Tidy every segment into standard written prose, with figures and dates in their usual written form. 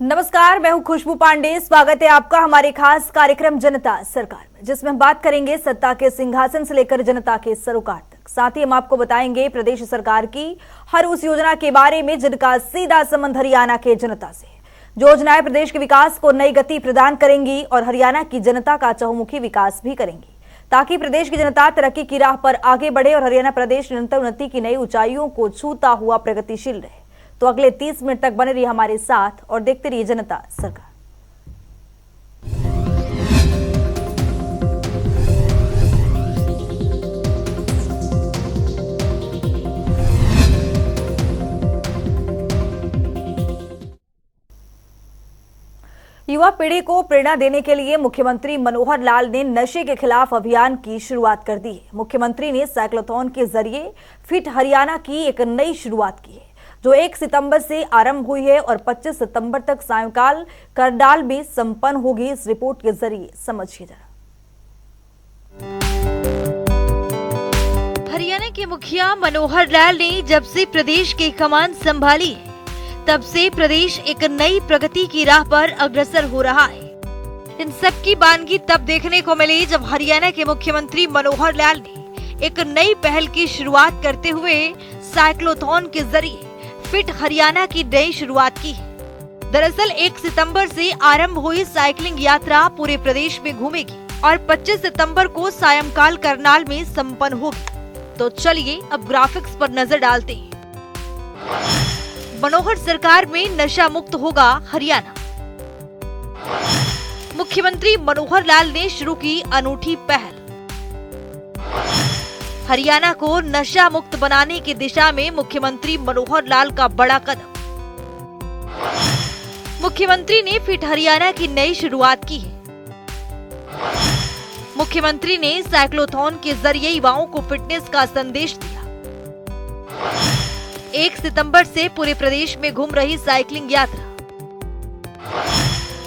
नमस्कार, मैं हूं खुशबू पांडे। स्वागत है आपका हमारे खास कार्यक्रम जनता सरकार में, जिसमें हम बात करेंगे सत्ता के सिंहासन से लेकर जनता के सरोकार तक। साथ ही हम आपको बताएंगे प्रदेश सरकार की हर उस योजना के बारे में जिनका सीधा संबंध हरियाणा के जनता से है। जो योजनाएं प्रदेश के विकास को नई गति प्रदान करेंगी और हरियाणा की जनता का चहुमुखी विकास भी करेंगी, ताकि प्रदेश की जनता तरक्की की राह पर आगे बढ़े और हरियाणा प्रदेश निरंतर उन्नति की नई ऊंचाइयों को छूता हुआ प्रगतिशील रहे। तो अगले 30 मिनट तक बने रहिए हमारे साथ और देखते रहिए जनता सरकार। युवा पीढ़ी को प्रेरणा देने के लिए मुख्यमंत्री मनोहर लाल ने नशे के खिलाफ अभियान की शुरुआत कर दी है। मुख्यमंत्री ने साइक्लोथॉन के जरिए फिट हरियाणा की एक नई शुरुआत की है, जो 1 सितंबर से आरंभ हुई है और 25 सितंबर तक सायंकाल करनाल में संपन्न होगी। इस रिपोर्ट के जरिए समझिए जरा। हरियाणा के मुखिया मनोहर लाल ने जब से प्रदेश की कमान संभाली है, तब से प्रदेश एक नई प्रगति की राह पर अग्रसर हो रहा है। इन सब की बानगी तब देखने को मिली जब हरियाणा के मुख्यमंत्री मनोहर लाल ने एक नई पहल की शुरुआत करते हुए साइक्लोथॉन के जरिए फिट हरियाणा की नई शुरुआत की है। दरअसल 1 सितंबर से आरंभ हुई साइकिलिंग यात्रा पूरे प्रदेश में घूमेगी और 25 सितंबर को सायंकाल करनाल में संपन्न होगी। तो चलिए अब ग्राफिक्स पर नजर डालते हैं। मनोहर सरकार में नशा मुक्त होगा हरियाणा। मुख्यमंत्री मनोहर लाल ने शुरू की अनूठी पहल। हरियाणा को नशा मुक्त बनाने की दिशा में मुख्यमंत्री मनोहर लाल का बड़ा कदम। मुख्यमंत्री ने फिट हरियाणा की नई शुरुआत की है। मुख्यमंत्री ने साइक्लोथॉन के जरिए युवाओं को फिटनेस का संदेश दिया। 1 सितंबर से पूरे प्रदेश में घूम रही साइकिलिंग यात्रा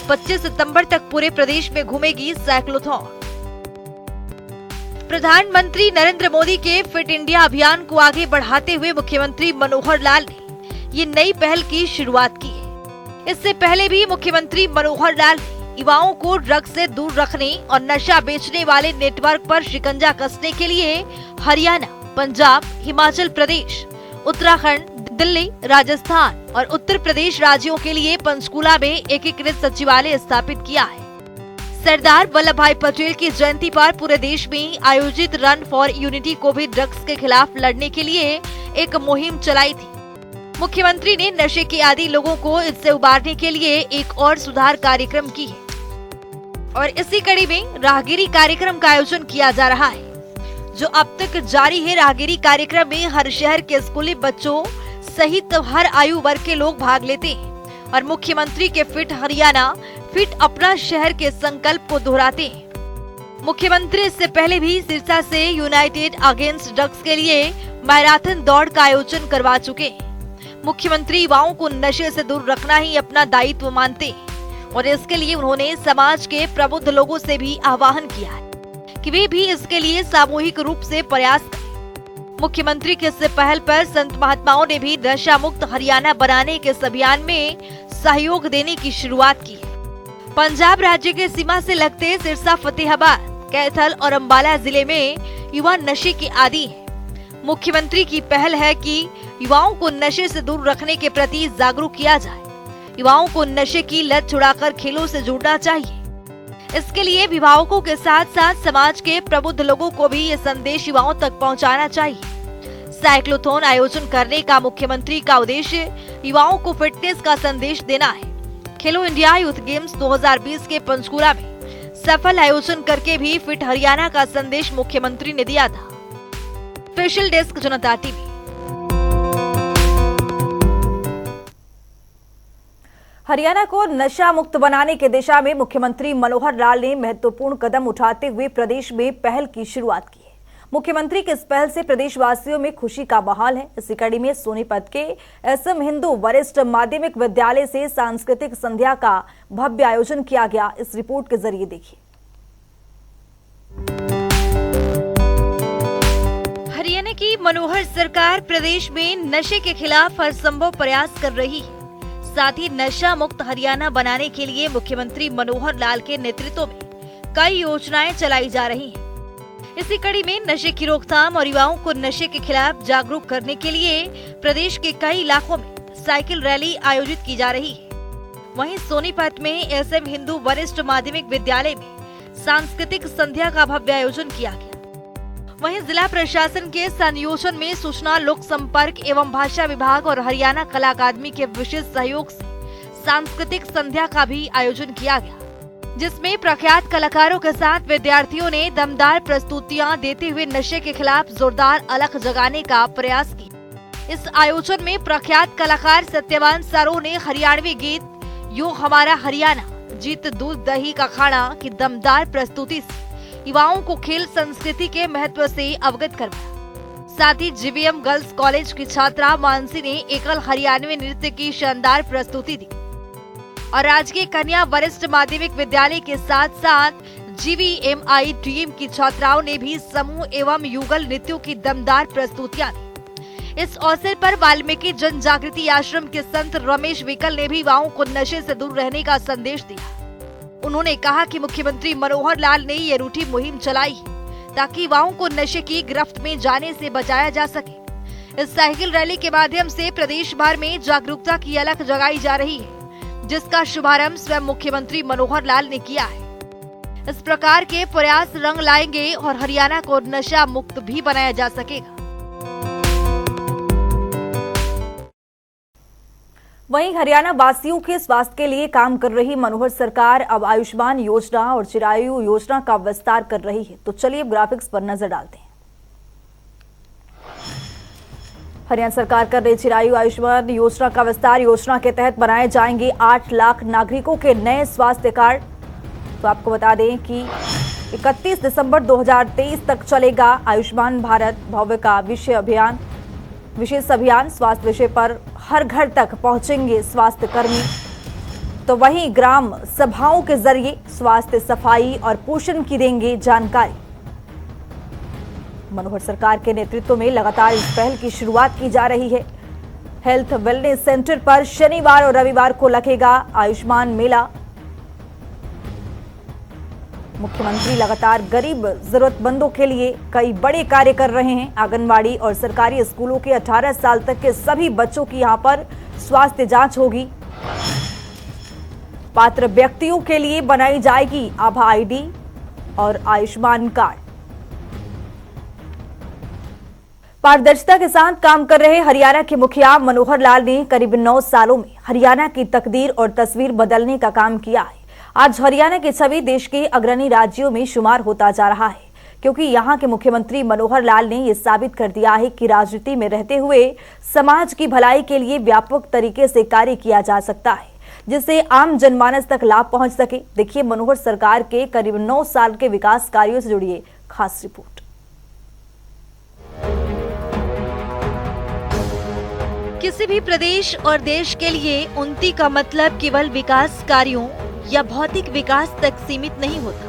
25 सितंबर तक पूरे प्रदेश में घूमेगी साइक्लोथॉन। प्रधानमंत्री नरेंद्र मोदी के फिट इंडिया अभियान को आगे बढ़ाते हुए मुख्यमंत्री मनोहर लाल ने ये नई पहल की शुरुआत की है। इससे पहले भी मुख्यमंत्री मनोहर लाल ने युवाओं को ड्रग्स से दूर रखने और नशा बेचने वाले नेटवर्क पर शिकंजा कसने के लिए हरियाणा, पंजाब, हिमाचल प्रदेश, उत्तराखंड, दिल्ली, राजस्थान और उत्तर प्रदेश राज्यों के लिए पंचकुला में एकीकृत सचिवालय स्थापित किया है। सरदार वल्लभ भाई पटेल की जयंती पर पूरे देश में आयोजित रन फॉर यूनिटी को भी ड्रग्स के खिलाफ लड़ने के लिए एक मुहिम चलाई थी। मुख्यमंत्री ने नशे के आदी लोगों को इससे उबारने के लिए एक और सुधार कार्यक्रम की है और इसी कड़ी में राहगिरी कार्यक्रम का आयोजन किया जा रहा है, जो अब तक जारी है। राहगिरी कार्यक्रम में हर शहर के स्कूली बच्चों सहित हर आयु वर्ग के लोग भाग लेते हैं और मुख्यमंत्री के फिट हरियाणा, फिट अपना शहर के संकल्प को दोहराते हैं। मुख्यमंत्री इससे पहले भी सिरसा से यूनाइटेड अगेंस्ट ड्रग्स के लिए मैराथन दौड़ का आयोजन करवा चुके हैं। मुख्यमंत्री युवाओं को नशे से दूर रखना ही अपना दायित्व मानते हैं और इसके लिए उन्होंने समाज के प्रबुद्ध लोगों से भी आह्वान किया है कि वे भी इसके लिए सामूहिक रूप से प्रयास करें। मुख्यमंत्री के इस पहल पर संत महात्माओं ने भी नशा मुक्त हरियाणा बनाने के इस अभियान में सहयोग देने की शुरुआत की है। पंजाब राज्य के सीमा से लगते सिरसा, फतेहाबाद, कैथल और अंबाला जिले में युवा नशे के आदी हैं। मुख्यमंत्री की पहल है कि युवाओं को नशे से दूर रखने के प्रति जागरूक किया जाए। युवाओं को नशे की लत छुड़ाकर खेलों से जोड़ना चाहिए। इसके लिए अभिभावकों के साथ साथ समाज के प्रबुद्ध लोगों को भी ये संदेश युवाओं तक पहुंचाना चाहिए। साइक्लोथॉन आयोजन करने का मुख्यमंत्री का उद्देश्य युवाओं को फिटनेस का संदेश देना है। खेलो इंडिया यूथ गेम्स 2020 के पंचकुला में सफल आयोजन करके भी फिट हरियाणा का संदेश मुख्यमंत्री ने दिया था। स्पेशल डेस्क जनता टीवी। हरियाणा को नशा मुक्त बनाने की दिशा में मुख्यमंत्री मनोहर लाल ने महत्वपूर्ण कदम उठाते हुए प्रदेश में पहल की शुरुआत की है। मुख्यमंत्री की इस पहल से प्रदेशवासियों में खुशी का माहौल है। इसी कड़ी में सोनीपत के एसएम हिंदू वरिष्ठ माध्यमिक विद्यालय से सांस्कृतिक संध्या का भव्य आयोजन किया गया। इस रिपोर्ट के जरिए देखिए। हरियाणा की मनोहर सरकार प्रदेश में नशे के खिलाफ हर संभव प्रयास कर रही है। साथ ही नशा मुक्त हरियाणा बनाने के लिए मुख्यमंत्री मनोहर लाल के नेतृत्व में कई योजनाएं चलाई जा रही हैं। इसी कड़ी में नशे की रोकथाम और युवाओं को नशे के खिलाफ जागरूक करने के लिए प्रदेश के कई इलाकों में साइकिल रैली आयोजित की जा रही है। वहीं सोनीपत में एसएम हिंदू वरिष्ठ माध्यमिक विद्यालय में सांस्कृतिक संध्या का भव्य आयोजन किया गया। वहीं जिला प्रशासन के संयोजन में सूचना लोक संपर्क एवं भाषा विभाग और हरियाणा कला अकादमी के विशेष सहयोग से सांस्कृतिक संध्या का भी आयोजन किया गया, जिसमें प्रख्यात कलाकारों के साथ विद्यार्थियों ने दमदार प्रस्तुतियां देते हुए नशे के खिलाफ जोरदार अलख जगाने का प्रयास किया। इस आयोजन में प्रख्यात कलाकार सत्यवान सरो ने हरियाणवी गीत यो हमारा हरियाणा जीत दूध दही का खाना की दमदार प्रस्तुति से युवाओं को खेल संस्कृति के महत्व से अवगत करवाया। साथ ही जीवीएम गर्ल्स कॉलेज की छात्रा मानसी ने एकल हरियाणवी नृत्य की शानदार प्रस्तुति दी और राजकीय कन्या वरिष्ठ माध्यमिक विद्यालय के साथ साथ जीवीएमआई टीम की छात्राओं ने भी समूह एवं युगल नृत्यों की दमदार प्रस्तुतियां दी। इस अवसर पर वाल्मीकि जन जागृति आश्रम के संत रमेश विकल ने भी युवाओं को नशे से दूर रहने का संदेश दिया। उन्होंने कहा कि मुख्यमंत्री मनोहर लाल ने ये रूठी मुहिम चलाई है ताकि युवाओं को नशे की गिरफ्त में जाने से बचाया जा सके। इस साइकिल रैली के माध्यम से प्रदेश भर में जागरूकता की अलख जगाई जा रही है, जिसका शुभारंभ स्वयं मुख्यमंत्री मनोहर लाल ने किया है। इस प्रकार के प्रयास रंग लाएंगे और हरियाणा को नशा मुक्त भी बनाया जा सकेगा। वहीं हरियाणा वासियों के स्वास्थ्य के लिए काम कर रही मनोहर सरकार अब आयुष्मान योजना और चिरायु योजना का विस्तार कर रही है। तो चलिए ग्राफिक्स पर नजर डालते हैं। हरियाणा सरकार कर रही चिरायु आयुष्मान योजना का विस्तार। योजना के तहत बनाए जाएंगे 8 लाख नागरिकों के नए स्वास्थ्य कार्ड। तो आपको बता दें कि 31 दिसंबर 2023 तक चलेगा आयुष्मान भारत भव्य का विशेष अभियान। स्वास्थ्य विषय पर हर घर तक पहुंचेंगे स्वास्थ्य कर्मी। तो वहीं ग्राम सभाओं के जरिए स्वास्थ्य, सफाई और पोषण की देंगे जानकारी। मनोहर सरकार के नेतृत्व में लगातार इस पहल की शुरुआत की जा रही है। हेल्थ वेलनेस सेंटर पर शनिवार और रविवार को लगेगा आयुष्मान मेला। मुख्यमंत्री लगातार गरीब जरूरतमंदों के लिए कई बड़े कार्य कर रहे हैं। आंगनवाड़ी और सरकारी स्कूलों के 18 साल तक के सभी बच्चों की यहां पर स्वास्थ्य जांच होगी। पात्र व्यक्तियों के लिए बनाई जाएगी आभा आईडी और आयुष्मान कार्ड। पारदर्शिता के साथ काम कर रहे हरियाणा के मुखिया मनोहर लाल ने करीब 9 सालों में हरियाणा की तकदीर और तस्वीर बदलने का काम किया है। आज हरियाणा की छवि देश के अग्रणी राज्यों में शुमार होता जा रहा है, क्योंकि यहां के मुख्यमंत्री मनोहर लाल ने यह साबित कर दिया है कि राजनीति में रहते हुए समाज की भलाई के लिए व्यापक तरीके से कार्य किया जा सकता है, जिससे आम जनमानस तक लाभ पहुंच सके। देखिए मनोहर सरकार के करीब 9 साल के विकास कार्यों से जुड़ी खास रिपोर्ट। किसी भी प्रदेश और देश के लिए उन्नति का मतलब केवल विकास कार्यों या भौतिक विकास तक सीमित नहीं होता,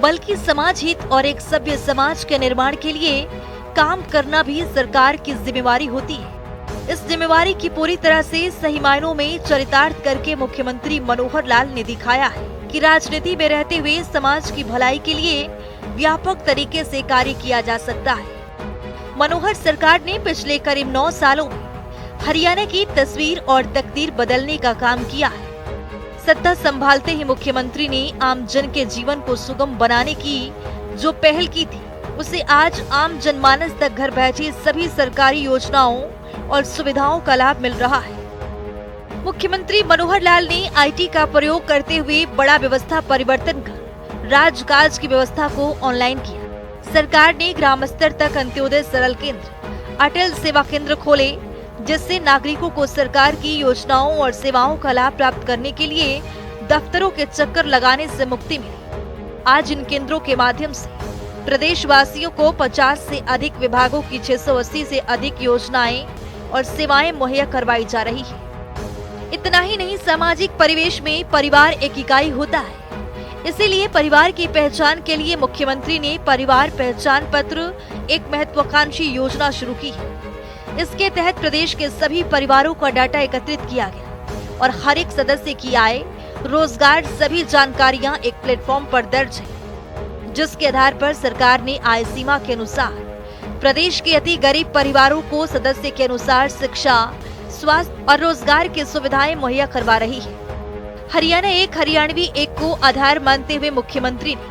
बल्कि समाज हित और एक सभ्य समाज के निर्माण के लिए काम करना भी सरकार की जिम्मेवारी होती है। इस जिम्मेवारी की पूरी तरह से सही मायनों में चरितार्थ करके मुख्यमंत्री मनोहर लाल ने दिखाया है कि राजनीति में रहते हुए समाज की भलाई के लिए व्यापक तरीके से कार्य किया जा सकता है। मनोहर सरकार ने पिछले करीब 9 सालों में हरियाणा की तस्वीर और तकदीर बदलने का काम किया है। सत्ता संभालते ही मुख्यमंत्री ने आम जन के जीवन को सुगम बनाने की जो पहल की थी, उसे आज आम जनमानस तक घर बैठे सभी सरकारी योजनाओं और सुविधाओं का लाभ मिल रहा है। मुख्यमंत्री मनोहर लाल ने आईटी का प्रयोग करते हुए बड़ा व्यवस्था परिवर्तन कर राजकाज की व्यवस्था को ऑनलाइन किया। सरकार ने ग्राम स्तर तक अंत्योदय सरल केंद्र, अटल सेवा केंद्र खोले, जिससे नागरिकों को सरकार की योजनाओं और सेवाओं का लाभ प्राप्त करने के लिए दफ्तरों के चक्कर लगाने से मुक्ति मिली। आज इन केंद्रों के माध्यम से प्रदेशवासियों को 50 से अधिक विभागों की 680 से अधिक योजनाएं और सेवाएं मुहैया करवाई जा रही है। इतना ही नहीं, सामाजिक परिवेश में परिवार एक इकाई होता है, इसीलिए परिवार की पहचान के लिए मुख्यमंत्री ने परिवार पहचान पत्र एक महत्वाकांक्षी योजना शुरू की है। इसके तहत प्रदेश के सभी परिवारों का डाटा एकत्रित किया गया और हर एक सदस्य की आय, रोजगार सभी जानकारियां एक प्लेटफॉर्म पर दर्ज है, जिसके आधार पर सरकार ने आय सीमा के अनुसार प्रदेश के अति गरीब परिवारों को सदस्य के अनुसार शिक्षा, स्वास्थ्य और रोजगार की सुविधाएं मुहैया करवा रही है। हरियाणा एक, हरियाणवी एक को आधार मानते हुए मुख्यमंत्री ने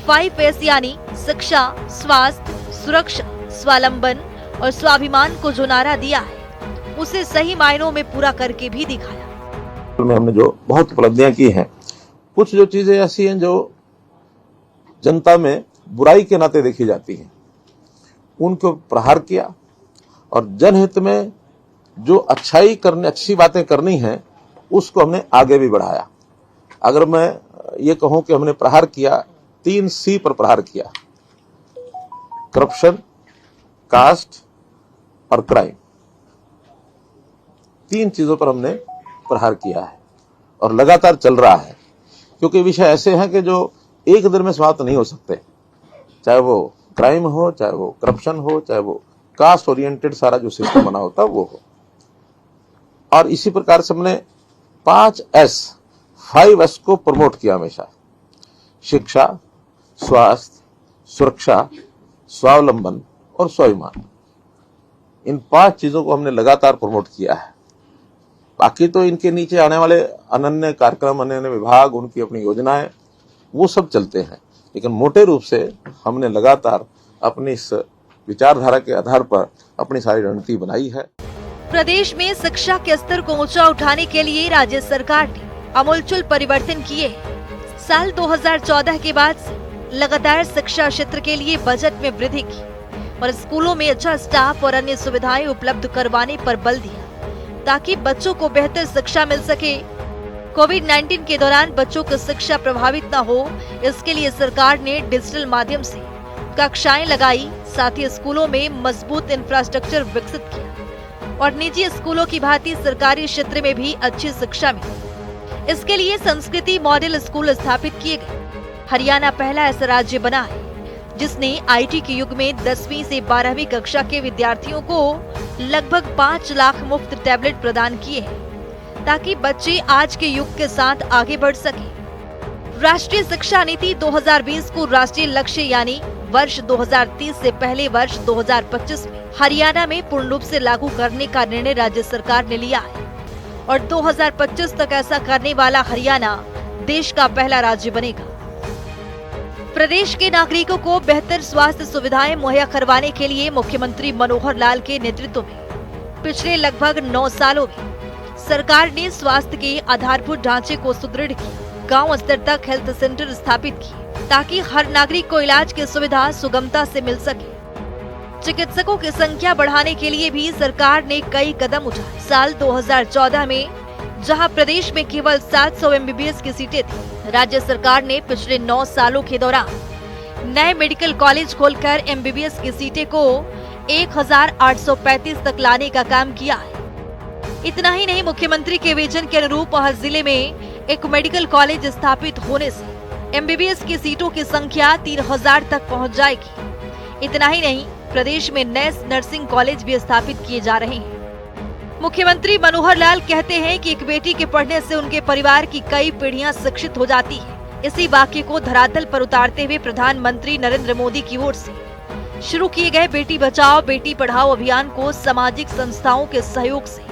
5S यानी शिक्षा, स्वास्थ्य, सुरक्षा, स्वावलंबन और स्वाभिमान को जो नारा दिया है, उसे सही मायनों में पूरा करके भी दिखाया। में हमने जो बहुत उपलब्धियां की हैं, कुछ जो चीजें ऐसी हैं जो जनता में बुराई के नाते देखी जाती हैं, उनको प्रहार किया और जनहित में जो अच्छी बातें करनी है उसको हमने आगे भी बढ़ाया। अगर मैं ये कहूं कि हमने प्रहार किया, 3C पर प्रहार किया, करप्शन, कास्ट और क्राइम, 3 चीजों पर हमने प्रहार किया है और लगातार चल रहा है, क्योंकि विषय ऐसे हैं कि जो एक दिन में समाप्त नहीं हो सकते, चाहे वो क्राइम हो, चाहे वो करप्शन हो, चाहे वो कास्ट ओरिएंटेड सारा जो सिस्टम बना होता वो हो। और इसी प्रकार से हमने 5S को प्रमोट किया हमेशा, शिक्षा, स्वास्थ्य, सुरक्षा, स्वावलंबन और स्वाभिमान, इन 5 चीजों को हमने लगातार प्रमोट किया है। बाकी तो इनके नीचे आने वाले अनन्य कार्यक्रम, अनन्य विभाग, उनकी अपनी योजनाएं, वो सब चलते हैं, लेकिन मोटे रूप से हमने लगातार अपनी इस विचारधारा के आधार पर अपनी सारी रणनीति बनाई है। प्रदेश में शिक्षा के स्तर को ऊंचा उठाने के लिए राज्य सरकार ने आमूलचूल परिवर्तन किए। साल 2014 के बाद से लगातार शिक्षा क्षेत्र के लिए बजट में वृद्धि की और स्कूलों में अच्छा स्टाफ और अन्य सुविधाएं उपलब्ध करवाने पर बल दिया, ताकि बच्चों को बेहतर शिक्षा मिल सके। कोविड-19 के दौरान बच्चों की शिक्षा प्रभावित न हो, इसके लिए सरकार ने डिजिटल माध्यम से कक्षाएं लगाई, साथ ही स्कूलों में मजबूत इंफ्रास्ट्रक्चर विकसित किया और निजी स्कूलों की भांति सरकारी क्षेत्र में भी अच्छी शिक्षा मिली। इसके लिए संस्कृति मॉडल स्कूल स्थापित किए गए। हरियाणा पहला ऐसा राज्य बना है जिसने आईटी के युग में 10वीं से 12वीं कक्षा के विद्यार्थियों को लगभग 5 लाख मुफ्त टैबलेट प्रदान किए हैं, ताकि बच्चे आज के युग के साथ आगे बढ़ सके। राष्ट्रीय शिक्षा नीति 2020 को राष्ट्रीय लक्ष्य यानी वर्ष 2030 से पहले वर्ष 2025 में हरियाणा में पूर्ण रूप से लागू करने का निर्णय राज्य सरकार ने लिया है और 2025 तक ऐसा करने वाला हरियाणा देश का पहला राज्य बनेगा। प्रदेश के नागरिकों को बेहतर स्वास्थ्य सुविधाएं मुहैया करवाने के लिए मुख्यमंत्री मनोहर लाल के नेतृत्व में पिछले लगभग 9 सालों में सरकार ने स्वास्थ्य के आधारभूत ढांचे को सुदृढ़ किया, गांव स्तर तक हेल्थ सेंटर स्थापित किए, ताकि हर नागरिक को इलाज की सुविधा सुगमता से मिल सके। चिकित्सकों की संख्या बढ़ाने के लिए भी सरकार ने कई कदम उठाए। साल 2014 में जहां प्रदेश में केवल 700 MBBS की सीटें थी, राज्य सरकार ने पिछले 9 सालों के दौरान नए मेडिकल कॉलेज खोलकर MBBS की सीटें को 1835 तक लाने का काम किया है। इतना ही नहीं, मुख्यमंत्री के विजन के अनुरूप हर जिले में एक मेडिकल कॉलेज स्थापित होने से MBBS की सीटों की संख्या 3000 तक पहुंच जाएगी। इतना ही नहीं, प्रदेश में नए नर्सिंग कॉलेज भी स्थापित किए जा रहे हैं। मुख्यमंत्री मनोहर लाल कहते हैं कि एक बेटी के पढ़ने से उनके परिवार की कई पीढ़ियां शिक्षित हो जाती है। इसी वाक्य को धरातल पर उतारते हुए प्रधानमंत्री नरेंद्र मोदी की ओर से शुरू किए गए बेटी बचाओ बेटी पढ़ाओ अभियान को सामाजिक संस्थाओं के सहयोग से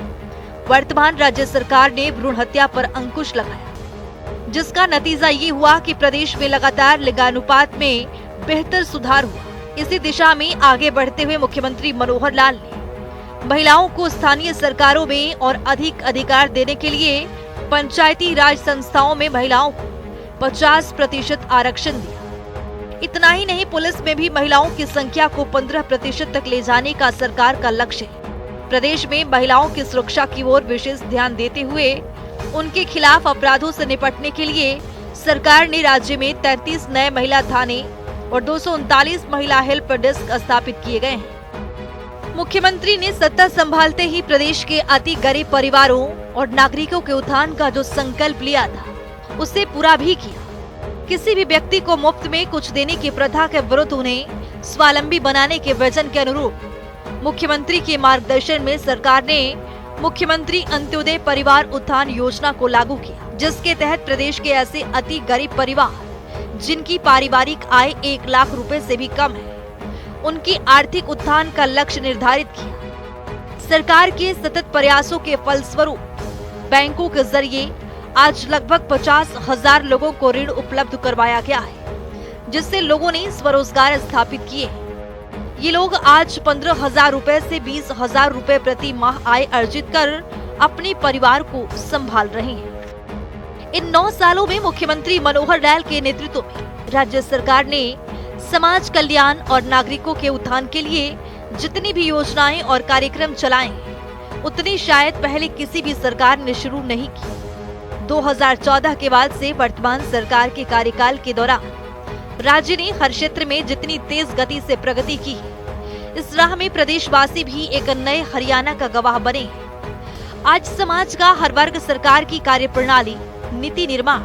वर्तमान राज्य सरकार ने भ्रूण हत्या पर अंकुश लगाया, जिसका नतीजा ये हुआ कि प्रदेश में लगातार लिंगानुपात में बेहतर सुधार हुआ। इसी दिशा में आगे बढ़ते हुए मुख्यमंत्री मनोहर लाल ने महिलाओं को स्थानीय सरकारों में और अधिक अधिकार देने के लिए पंचायती राज संस्थाओं में महिलाओं को 50% आरक्षण दिया। इतना ही नहीं, पुलिस में भी महिलाओं की संख्या को 15% तक ले जाने का सरकार का लक्ष्य है। प्रदेश में महिलाओं की सुरक्षा की ओर विशेष ध्यान देते हुए उनके खिलाफ अपराधों से निपटने के लिए सरकार ने राज्य में 33 नए महिला थाने और 239 महिला हेल्प डेस्क स्थापित किए गए हैं। मुख्यमंत्री ने सत्ता संभालते ही प्रदेश के अति गरीब परिवारों और नागरिकों के उत्थान का जो संकल्प लिया था, उसे पूरा भी किया। किसी भी व्यक्ति को मुफ्त में कुछ देने की प्रथा के विरुद्ध उन्हें स्वावलंबी बनाने के विजन के अनुरूप मुख्यमंत्री के मार्गदर्शन में सरकार ने मुख्यमंत्री अंत्योदय परिवार उत्थान योजना को लागू किया, जिसके तहत प्रदेश के ऐसे अति गरीब परिवार जिनकी पारिवारिक आय 1 लाख रुपए से भी कम है, उनकी आर्थिक उत्थान का लक्ष्य निर्धारित किया। सरकार के सतत प्रयासों के फलस्वरूप बैंकों के जरिए आज लगभग 50,000 लोगों को ऋण उपलब्ध करवाया गया है, जिससे लोगों ने स्वरोजगार स्थापित किए। ये लोग आज 15,000 रुपए से 20,000 रुपए प्रति माह आय अर्जित कर अपने परिवार को संभाल रहे हैं। इन 9 सालों में मुख्यमंत्री मनोहर लाल के नेतृत्व में राज्य सरकार ने समाज कल्याण और नागरिकों के उत्थान के लिए जितनी भी योजनाएं और कार्यक्रम चलाए, उतनी शायद पहले किसी भी सरकार ने शुरू नहीं की। 2014 के बाद से वर्तमान सरकार के कार्यकाल के दौरान राज्य ने हर क्षेत्र में जितनी तेज गति से प्रगति की है, इस राह में प्रदेशवासी भी एक नए हरियाणा का गवाह बने। आज समाज का हर वर्ग सरकार की कार्यप्रणाली, नीति निर्माण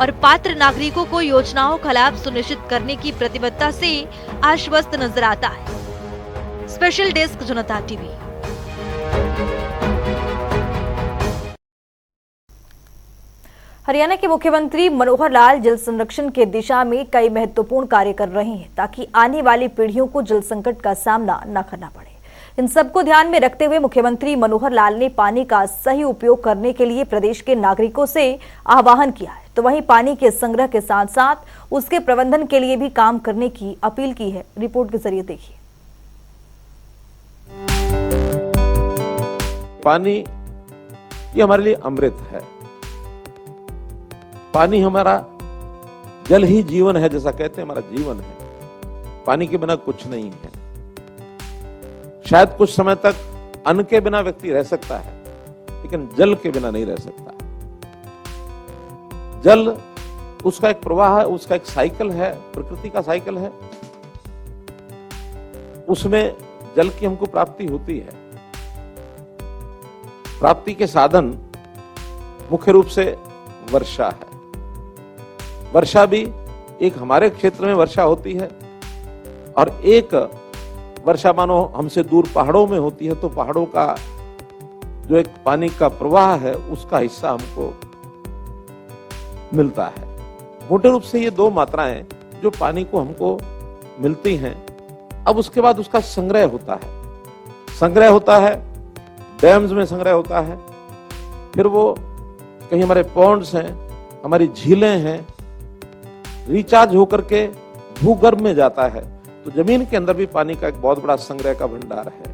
और पात्र नागरिकों को योजनाओं का लाभ सुनिश्चित करने की प्रतिबद्धता से आश्वस्त नजर आता है। स्पेशल डेस्क जनता टीवी। हरियाणा के मुख्यमंत्री मनोहर लाल जल संरक्षण के दिशा में कई महत्वपूर्ण कार्य कर रहे हैं, ताकि आने वाली पीढ़ियों को जल संकट का सामना न करना पड़े। इन सबको ध्यान में रखते हुए मुख्यमंत्री मनोहर लाल ने पानी का सही उपयोग करने के लिए प्रदेश के नागरिकों से आह्वान किया है, तो वहीं पानी के संग्रह के साथ साथ उसके प्रबंधन के लिए भी काम करने की अपील की है। रिपोर्ट के जरिए देखिए। पानी ये हमारे लिए अमृत है। पानी हमारा, जल ही जीवन है, जैसा कहते हैं हमारा जीवन है। पानी के बिना कुछ नहीं है। शायद कुछ समय तक अन्न के बिना व्यक्ति रह सकता है, लेकिन जल के बिना नहीं रह सकता। जल उसका एक प्रवाह है, उसका एक साइकिल है, प्रकृति का साइकिल है। उसमें जल की हमको प्राप्ति होती है। प्राप्ति के साधन मुख्य रूप से वर्षा है। वर्षा भी एक हमारे क्षेत्र में वर्षा होती है, और एक वर्षा मानो हमसे दूर पहाड़ों में होती है, तो पहाड़ों का जो एक पानी का प्रवाह है, उसका हिस्सा हमको मिलता है। मोटे रूप से ये 2 मात्राएं जो पानी को हमको मिलती हैं। अब उसके बाद उसका संग्रह होता है। संग्रह होता है, डैम्स में संग्रह होता है, फिर वो कहीं हमारे पॉन्ड्स हैं, हमारी झीलें हैं, रिचार्ज होकर के भूगर्भ में जाता है। तो जमीन के अंदर भी पानी का एक बहुत बड़ा संग्रह का भंडार है।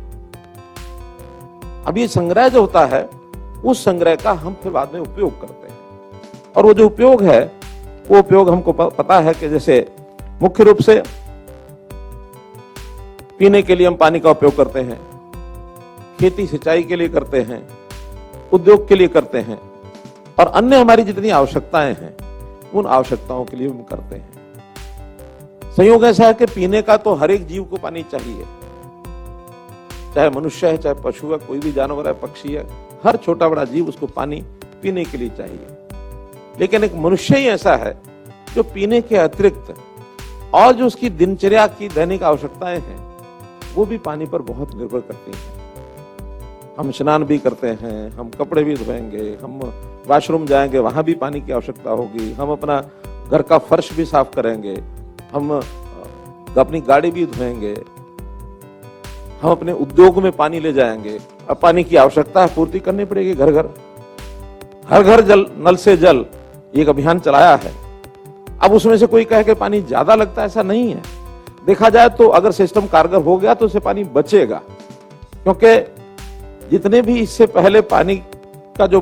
अब ये संग्रह जो होता है, उस संग्रह का हम फिर बाद में उपयोग करते हैं, और वो जो उपयोग है, वो उपयोग हमको पता है कि जैसे मुख्य रूप से पीने के लिए हम पानी का उपयोग करते हैं, खेती सिंचाई के लिए करते हैं, उद्योग के लिए करते हैं, और अन्य हमारी जितनी आवश्यकताएं हैं, उन आवश्यकताओं के लिए हम करते हैं। संयोग ऐसा है कि पीने का तो हर एक जीव को पानी चाहिए, चाहे मनुष्य है, चाहे पशु है, कोई भी जानवर है, पक्षी है, हर छोटा बड़ा जीव उसको पानी पीने के लिए चाहिए। लेकिन एक मनुष्य ही ऐसा है जो पीने के अतिरिक्त और जो उसकी दिनचर्या की दैनिक आवश्यकताएं हैं, वो भी पानी पर बहुत निर्भर करती हैं। हम स्नान भी करते हैं, हम कपड़े भी धोएंगे, हम वॉशरूम जाएंगे, वहां भी पानी की आवश्यकता होगी, हम अपना घर का फर्श भी साफ करेंगे, हम अपनी गाड़ी भी धोएंगे, हम अपने उद्योग में पानी ले जाएंगे। अब पानी की आवश्यकता है, पूर्ति करनी पड़ेगी। घर घर, हर घर जल, नल से जल, एक अभियान चलाया है। अब उसमें से कोई कहे कि पानी ज्यादा लगता है, ऐसा नहीं है। देखा जाए तो अगर सिस्टम कारगर हो गया तो उससे पानी बचेगा, क्योंकि जितने भी इससे पहले पानी का जो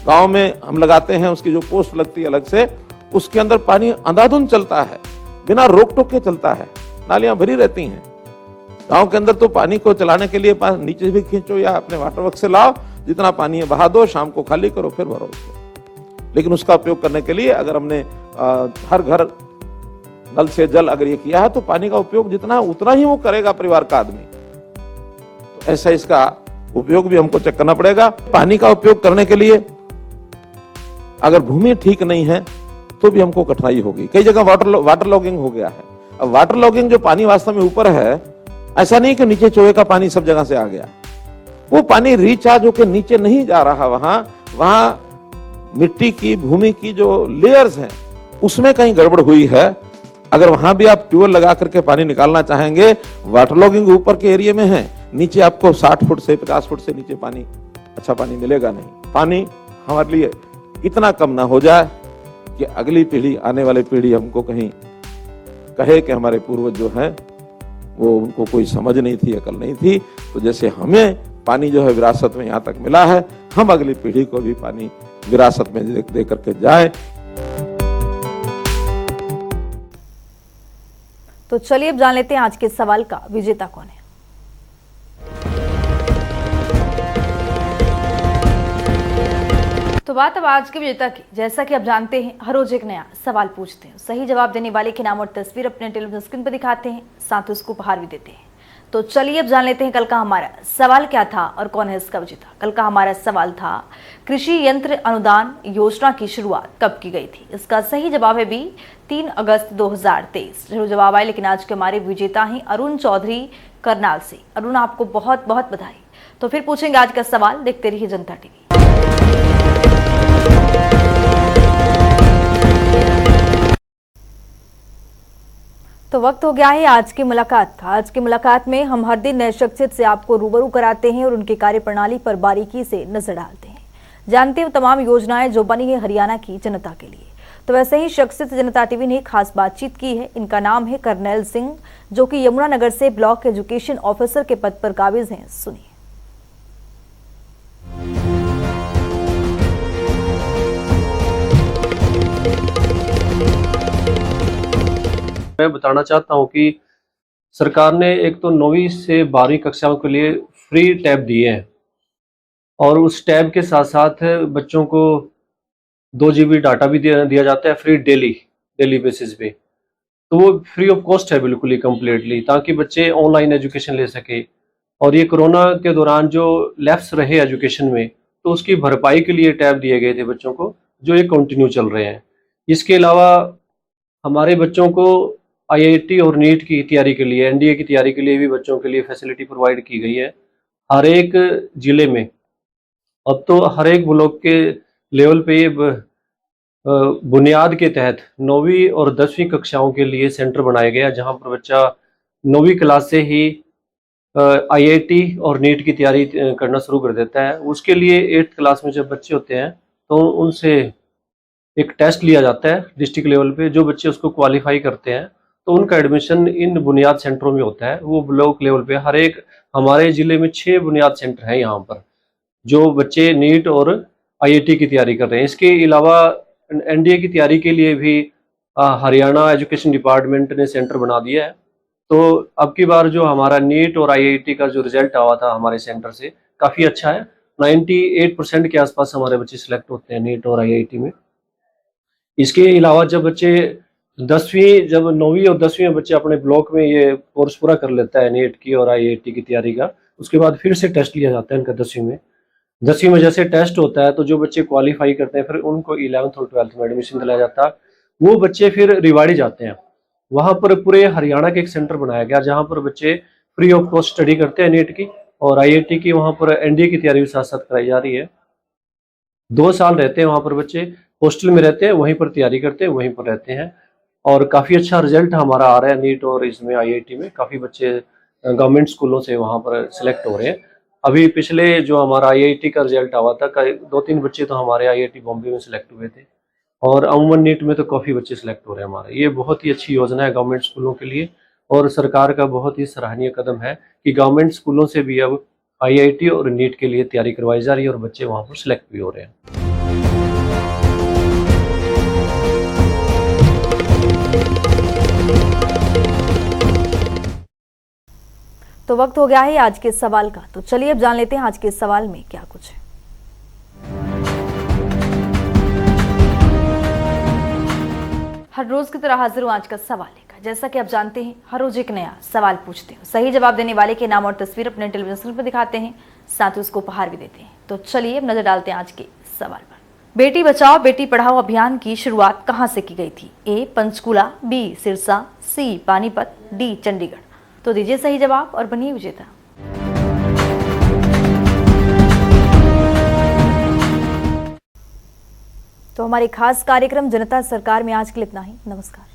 गांव में हम लगाते हैं, उसकी जो पोस्ट लगती है अलग से, उसके अंदर पानी अंधाधुंध चलता है, बिना रोक टोक के चलता है, नालियां भरी रहती हैं। गांव के अंदर तो पानी को चलाने के लिए नीचे से भी खींचो या अपने वाटर वर्क से लाओ, जितना पानी है बहा दो, शाम को खाली करो, फिर भरो उसको। लेकिन उसका उपयोग करने के लिए अगर हमने हर घर नल से जल अगर ये किया है, तो पानी का उपयोग जितना उतना ही वो करेगा परिवार का आदमी। तो ऐसा इसका उपयोग भी हमको चेक करना पड़ेगा। पानी का उपयोग करने के लिए अगर भूमि ठीक नहीं है तो भी हमको कठिनाई होगी। कई जगह वाटर लॉगिंग हो गया है। अब वाटर लॉगिंग जो पानी वास्तव में ऊपर है, ऐसा नहीं कि नीचे चोए का पानी सब जगह से आ गया। वो पानी रिचार्ज होकर नीचे नहीं जा रहा, वहां मिट्टी की, भूमि की जो लेयर्स हैं उसमें कहीं गड़बड़ हुई है। अगर वहां भी आप ट्यूबवेल लगा करके पानी निकालना चाहेंगे, वाटर लॉगिंग ऊपर के एरिया में है, नीचे आपको 60 फुट से 50 फुट से नीचे पानी, अच्छा पानी मिलेगा नहीं। पानी हमारे लिए इतना कम ना हो जाए कि अगली पीढ़ी, आने वाली पीढ़ी हमको कहीं कहे कि हमारे पूर्वज जो हैं वो, उनको कोई समझ नहीं थी, अकल नहीं थी। तो जैसे हमें पानी जो है विरासत में यहाँ तक मिला है, हम अगली पीढ़ी को भी पानी विरासत में दे करके जाए। तो चलिए अब जान लेते हैं आज के सवाल का विजेता कौन है। तो बात अब आज के विजेता की। जैसा कि आप जानते हैं, हर रोज एक नया सवाल पूछते हैं, सही जवाब देने वाले के नाम और तस्वीर अपने टेलीविजन स्क्रीन पर दिखाते हैं, साथ ही उसको उपहार भी देते हैं। तो चलिए अब जान लेते हैं कल का हमारा सवाल क्या था और कौन है इसका विजेता। कल का हमारा सवाल था, कृषि यंत्र अनुदान योजना की शुरुआत कब की गई थी? इसका सही जवाब है बी, 3 अगस्त 2023। जरूर जवाब आए, लेकिन आज के हमारे विजेता हैं अरुण चौधरी करनाल से। अरुण, आपको बहुत बहुत बधाई। तो फिर पूछेंगे आज का सवाल, देखते रहिए जनता टीवी। तो वक्त हो गया है आज की मुलाकात का। आज की मुलाकात में हम हर दिन नए शख्सियत से आपको रूबरू कराते हैं और उनकी कार्यप्रणाली पर बारीकी से नजर डालते हैं, जानते हैं वो तमाम योजनाएं जो बनी है हरियाणा की जनता के लिए। तो वैसे ही शख्सियत जनता टीवी ने खास बातचीत की है। इनका नाम है करनैल सिंह, जो कि यमुनानगर से ब्लॉक एजुकेशन ऑफिसर के पद पर काबिज हैं। सुनिए। मैं बताना चाहता हूं कि सरकार ने एक तो 9वीं से 12वीं कक्षाओं के लिए फ्री टैब दिए हैं और उस टैब के साथ साथ बच्चों को 2 GB डाटा भी दिया जाता है फ्री डेली बेसिस पे। तो वो फ्री ऑफ कॉस्ट है बिल्कुल ही कम्प्लीटली, ताकि बच्चे ऑनलाइन एजुकेशन ले सके। और ये कोरोना के दौरान जो लैप्स रहे एजुकेशन में, तो उसकी भरपाई के लिए टैब दिए गए थे बच्चों को, जो ये कंटिन्यू चल रहे हैं। इसके अलावा हमारे बच्चों को IIT और नीट की तैयारी के लिए, NDA की तैयारी के लिए भी बच्चों के लिए फैसिलिटी प्रोवाइड की गई है हर एक जिले में। अब तो हर एक ब्लॉक के लेवल पे ये बुनियाद के तहत 9वीं और 10वीं कक्षाओं के लिए सेंटर बनाया गया, जहां पर बच्चा 9वीं क्लास से ही IIT और नीट की तैयारी करना शुरू कर देता है। उसके लिए 8th क्लास में जब बच्चे होते हैं तो उनसे एक टेस्ट लिया जाता है डिस्ट्रिक्ट लेवल पे। जो बच्चे उसको क्वालिफाई करते हैं तो उनका एडमिशन इन बुनियाद सेंटरों में होता है। वो ब्लॉक लेवल पे हर एक, हमारे जिले में 6 बुनियाद सेंटर हैं यहाँ पर, जो बच्चे नीट और IIT की तैयारी कर रहे हैं। इसके अलावा NDA की तैयारी के लिए भी हरियाणा एजुकेशन डिपार्टमेंट ने सेंटर बना दिया है। तो अब की बार जो हमारा नीट और IIT का जो रिजल्ट आवा था हमारे सेंटर से, काफ़ी अच्छा है। 98% के आसपास हमारे बच्चे सिलेक्ट होते हैं नीट और IIT में। इसके अलावा जब बच्चे 9वीं और 10वीं में बच्चे अपने ब्लॉक में ये कोर्स पूरा कर लेता है नीट की और IIT की तैयारी का, उसके बाद फिर से टेस्ट लिया जाता है इनका 10वीं में। 10वीं में जैसे टेस्ट होता है तो जो बच्चे क्वालिफाई करते हैं फिर उनको 11th और 12th में एडमिशन दिलाया जाता है। वो बच्चे फिर रिवाड़ी जाते हैं। वहाँ पर पूरे हरियाणा के एक सेंटर बनाया गया जहाँ पर बच्चे फ्री ऑफ कॉस्ट स्टडी करते हैं नीट की और IIT की। वहाँ पर NDA की तैयारी भी साथ साथ कराई जा रही है। 2 साल रहते हैं वहाँ पर बच्चे, हॉस्टल में रहते हैं, वहीं पर तैयारी करते हैं, वहीं पर रहते हैं। और काफ़ी अच्छा रिजल्ट हमारा आ रहा है नीट और इसमें IIT में। काफ़ी बच्चे गवर्नमेंट स्कूलों से वहाँ पर सिलेक्ट हो रहे हैं। अभी पिछले जो हमारा IIT का रिजल्ट आवा था, 2-3 बच्चे तो हमारे IIT बॉम्बे में सिलेक्ट हुए थे और अमूमन नीट में तो काफ़ी बच्चे सिलेक्ट हो रहे हैं हमारे। ये बहुत ही अच्छी योजना है गवर्नमेंट स्कूलों के लिए और सरकार का बहुत ही सराहनीय कदम है कि गवर्नमेंट स्कूलों से भी अब IIT और नीट के लिए तैयारी करवाई जा रही है और बच्चे वहाँ पर सिलेक्ट भी हो रहे हैं। तो वक्त हो गया है आज के सवाल का। तो चलिए अब जान लेते हैं आज के सवाल में क्या कुछ है। हर रोज की तरह हाजिर हूं आज का सवाल लेकर। जैसा कि आप जानते हैं, हर रोज एक नया सवाल पूछते हैं, सही जवाब देने वाले के नाम और तस्वीर अपने टेलीविजन स्क्रीन पर दिखाते हैं, साथ ही उसको उपहार भी देते हैं। तो चलिए अब नजर डालते हैं आज के सवाल पर। बेटी बचाओ बेटी पढ़ाओ अभियान की शुरुआत कहां से की गई थी? A Panchkula, B Sirsa, C Panipat, D Chandigarh. तो दीजिए सही जवाब और बनिए विजेता। तो हमारे खास कार्यक्रम जनता सरकार में आज के लिए इतना ही। नमस्कार।